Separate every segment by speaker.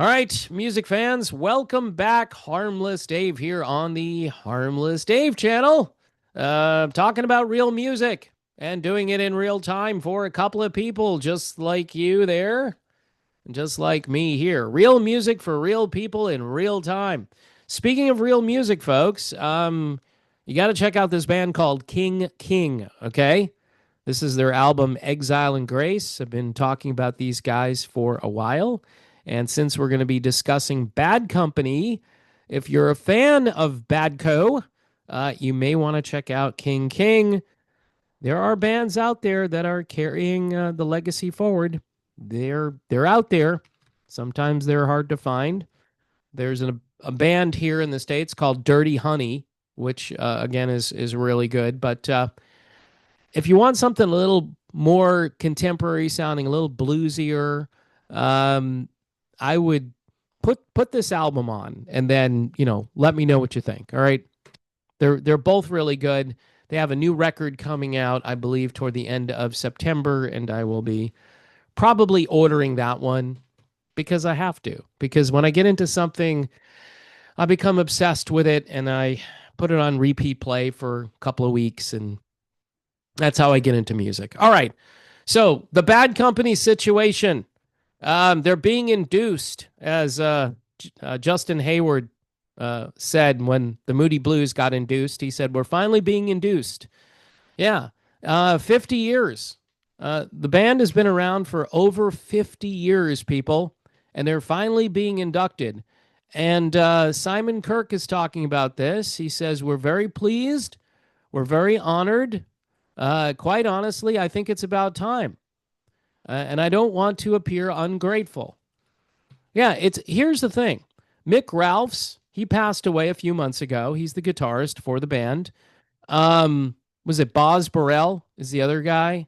Speaker 1: All right, music fans, welcome back. Harmless Dave here on the Harmless Dave channel. Talking about real music and doing it in real time for a couple of people just like you there, and just like me here. Real music for real people in real time. Speaking of real music, folks, you got to check out this band called King, okay? This is their album Exile and Grace. I've been talking about these guys for a while. And since we're going to be discussing Bad Company, if you're a fan of Badco, you may want to check out King. There are bands out there that are carrying the legacy forward. They're out there. Sometimes they're hard to find. There's a band here in the States called Dirty Honey, which again is really good. But if you want something a little more contemporary sounding, a little bluesier, I would put this album on and then, let me know what you think. All right. They're both really good. They have a new record coming out, I believe, toward the end of September, and I will be probably ordering that one because I have to. Because when I get into something, I become obsessed with it and I put it on repeat play for a couple of weeks, and that's how I get into music. All right. So the Bad Company situation. They're being induced, as Justin Hayward said when the Moody Blues got induced. He said, "We're finally being induced." Yeah. 50 years. The band has been around for over 50 years, people, and they're finally being inducted. And Simon Kirk is talking about this. He says, "We're very pleased. We're very honored. Quite honestly, I think it's about time. And I don't want to appear ungrateful." Yeah, here's the thing. Mick Ralphs, he passed away a few months ago. He's the guitarist for the band. Was it Boz Burrell is the other guy?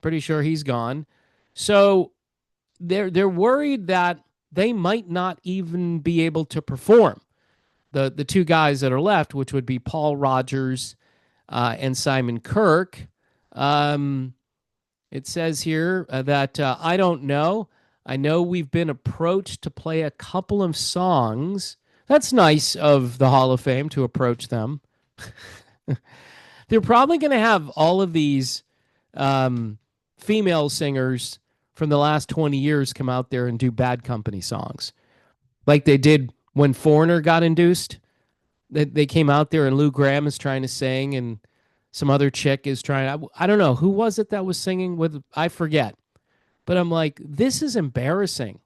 Speaker 1: Pretty sure he's gone. So they're worried that they might not even be able to perform. The two guys that are left, which would be Paul Rogers and Simon Kirk. It says here that I don't know. I know we've been approached to play a couple of songs. That's nice of the Hall of Fame to approach them. They're probably going to have all of these female singers from the last 20 years come out there and do Bad Company songs. Like they did when Foreigner got induced. They came out there and Lou Gramm is trying to sing and some other chick is trying. I don't know. Who was it that was singing with? I forget. But I'm like, this is embarrassing.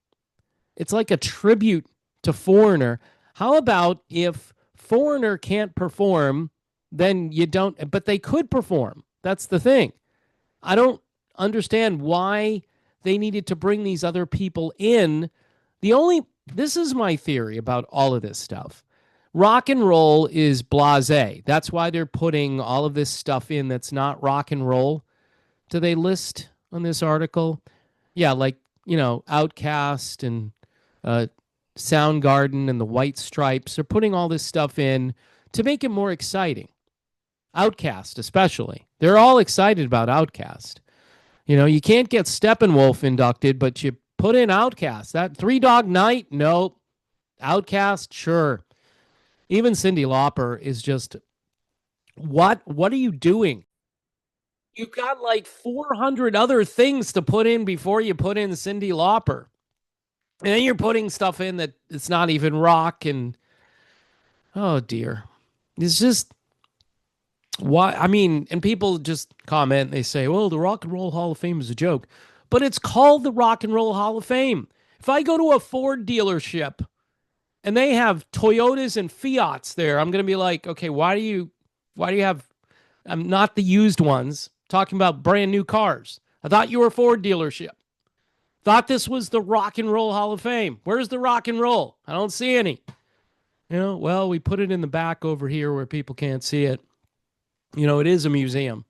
Speaker 1: It's like a tribute to Foreigner. How about if Foreigner can't perform, then you don't, but they could perform. That's the thing. I don't understand why they needed to bring these other people in. This is my theory about all of this stuff. Rock and roll is blasé. That's why they're putting all of this stuff in that's not rock and roll. Do they list on this article? Yeah, like, Outkast and Soundgarden and the White Stripes. They're putting all this stuff in to make it more exciting. Outkast, especially. They're all excited about Outkast. You can't get Steppenwolf inducted, but you put in Outkast. That Three Dog Night? Nope. Outkast? Sure. Even Cyndi Lauper is just, what are you doing? You've got like 400 other things to put in before you put in Cyndi Lauper. And then you're putting stuff in that it's not even rock. And, oh dear. It's just, why? I mean, and people just comment, they say, well, the Rock and Roll Hall of Fame is a joke. But it's called the Rock and Roll Hall of Fame. If I go to a Ford dealership and they have Toyotas and Fiats there, I'm going to be like, okay, why do you have, I'm not the used ones, talking about brand new cars. I thought you were a Ford dealership. Thought this was the Rock and Roll Hall of Fame. Where's the rock and roll? I don't see any. Well, we put it in the back over here where people can't see it. It is a museum.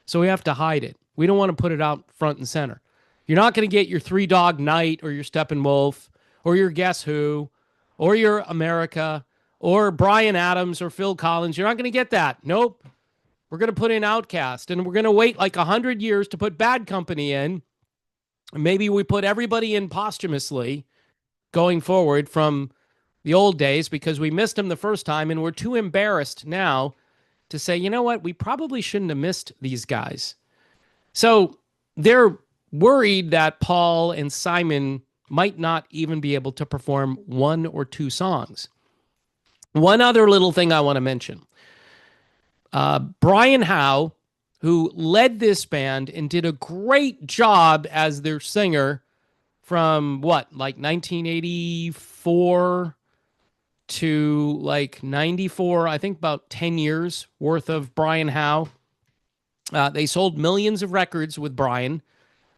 Speaker 1: So we have to hide it. We don't want to put it out front and center. You're not going to get your Three Dog Night or your Steppenwolf or your Guess Who or your America or Bryan Adams or Phil Collins. You're not going to get that. Nope. We're going to put in Outkast, and we're going to wait like 100 years to put Bad Company in. Maybe we put everybody in posthumously, going forward from the old days because we missed him the first time and we're too embarrassed now to say, you know what, we probably shouldn't have missed these guys. So they're worried that Paul and Simon might not even be able to perform one or two songs. One other little thing I want to mention, Brian Howe, who led this band and did a great job as their singer from what, like 1984 to like 94, I think about 10 years worth of Brian Howe. They sold millions of records with Brian.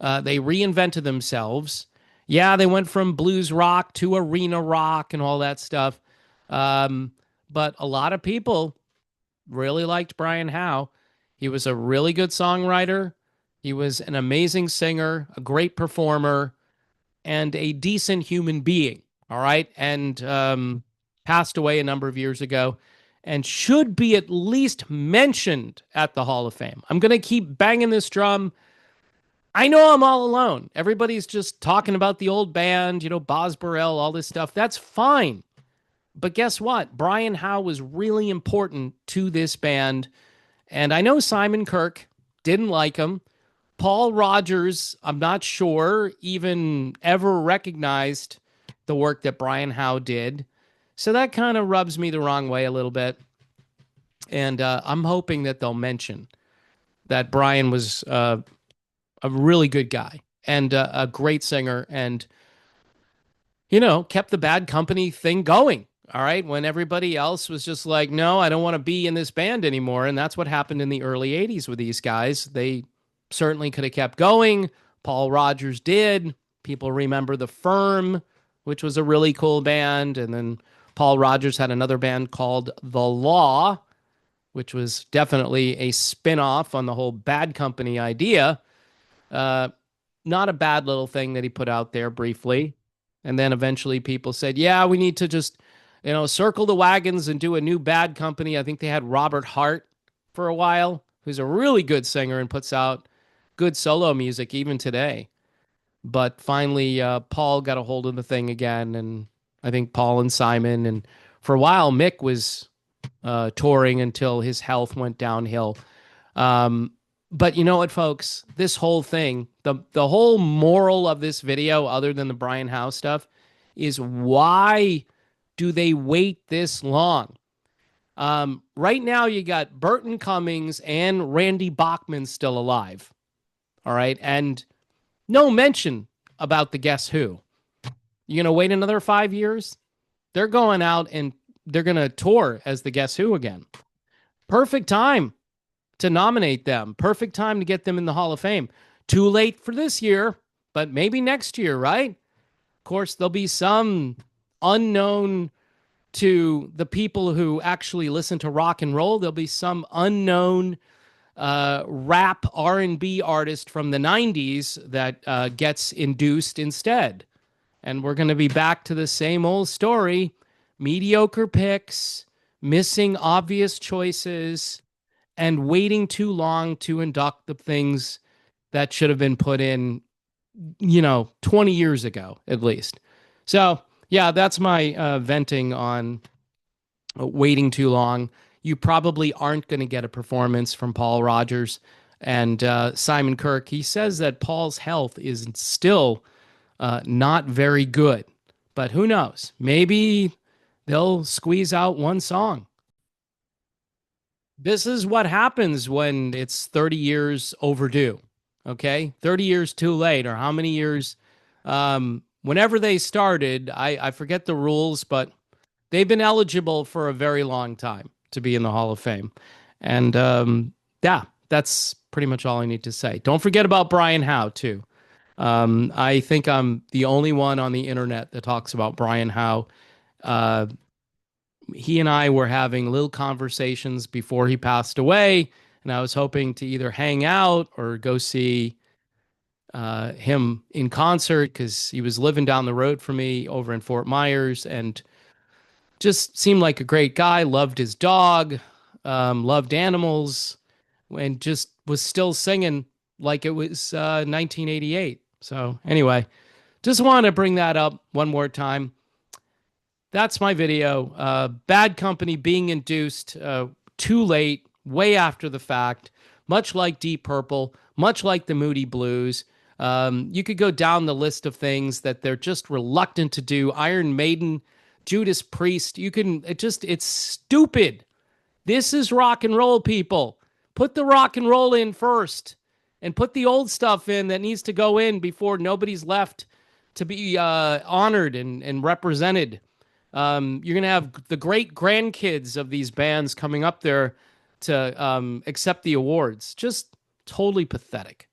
Speaker 1: They reinvented themselves. Yeah, they went from blues rock to arena rock and all that stuff. But a lot of people really liked Brian Howe. He was a really good songwriter. He was an amazing singer, a great performer, and a decent human being. All right. And passed away a number of years ago and should be at least mentioned at the Hall of Fame. I'm going to keep banging this drum. I know I'm all alone. Everybody's just talking about the old band, you know, Boz Burrell, all this stuff. That's fine. But guess what? Brian Howe was really important to this band. And I know Simon Kirke didn't like him. Paul Rodgers, I'm not sure, even ever recognized the work that Brian Howe did. So that kind of rubs me the wrong way a little bit. And I'm hoping that they'll mention that Brian was a really good guy and a great singer and, you know, kept the Bad Company thing going. All right. When everybody else was just like, no, I don't want to be in this band anymore. And that's what happened in the early 80s with these guys. They certainly could have kept going. Paul Rodgers did. People remember The Firm, which was a really cool band. And then Paul Rodgers had another band called The Law, which was definitely a spin-off on the whole Bad Company idea. Not a bad little thing that he put out there briefly. And then eventually people said, yeah, we need to just, you know, circle the wagons and do a new Bad Company. I think they had Robert Hart for a while, who's a really good singer and puts out good solo music even today. But finally, Paul got a hold of the thing again. And I think Paul and Simon. And for a while, Mick was touring until his health went downhill. But you know what, folks? This whole thing, the whole moral of this video, other than the Brian Howe stuff, is why do they wait this long? Right now, you got Burton Cummings and Randy Bachman still alive. All right. And no mention about the Guess Who. You going to wait another 5 years? They're going out and they're going to tour as the Guess Who again. Perfect time to nominate them. Perfect time to get them in the Hall of Fame. Too late for this year, but maybe next year, right? Of course, there'll be some unknown to the people who actually listen to rock and roll. There'll be some unknown rap R&B artist from the 90s that gets induced instead. And we're going to be back to the same old story. Mediocre picks, missing obvious choices, and waiting too long to induct the things that should have been put in, 20 years ago, at least. So, yeah, that's my venting on waiting too long. You probably aren't going to get a performance from Paul Rodgers and Simon Kirke. He says that Paul's health is still not very good, but who knows? Maybe they'll squeeze out one song. This is what happens when it's 30 years overdue. Okay. 30 years too late, or how many years, whenever they started, I forget the rules, but they've been eligible for a very long time to be in the Hall of Fame. And yeah, that's pretty much all I need to say. Don't forget about Brian Howe too. I think I'm the only one on the internet that talks about Brian Howe. He and I were having little conversations before he passed away, and I was hoping to either hang out or go see him in concert because he was living down the road from me over in Fort Myers and just seemed like a great guy, loved his dog, loved animals, and just was still singing like it was 1988. So anyway, Just want to bring that up one more time. That's my video. Bad Company being induced too late, way after the fact, much like Deep Purple, much like the Moody Blues. You could go down the list of things that they're just reluctant to do. Iron Maiden, Judas Priest. It's stupid. This is rock and roll, people. Put the rock and roll in first and put the old stuff in that needs to go in before nobody's left to be honored and represented. You're going to have the great grandkids of these bands coming up there to accept the awards. Just totally pathetic.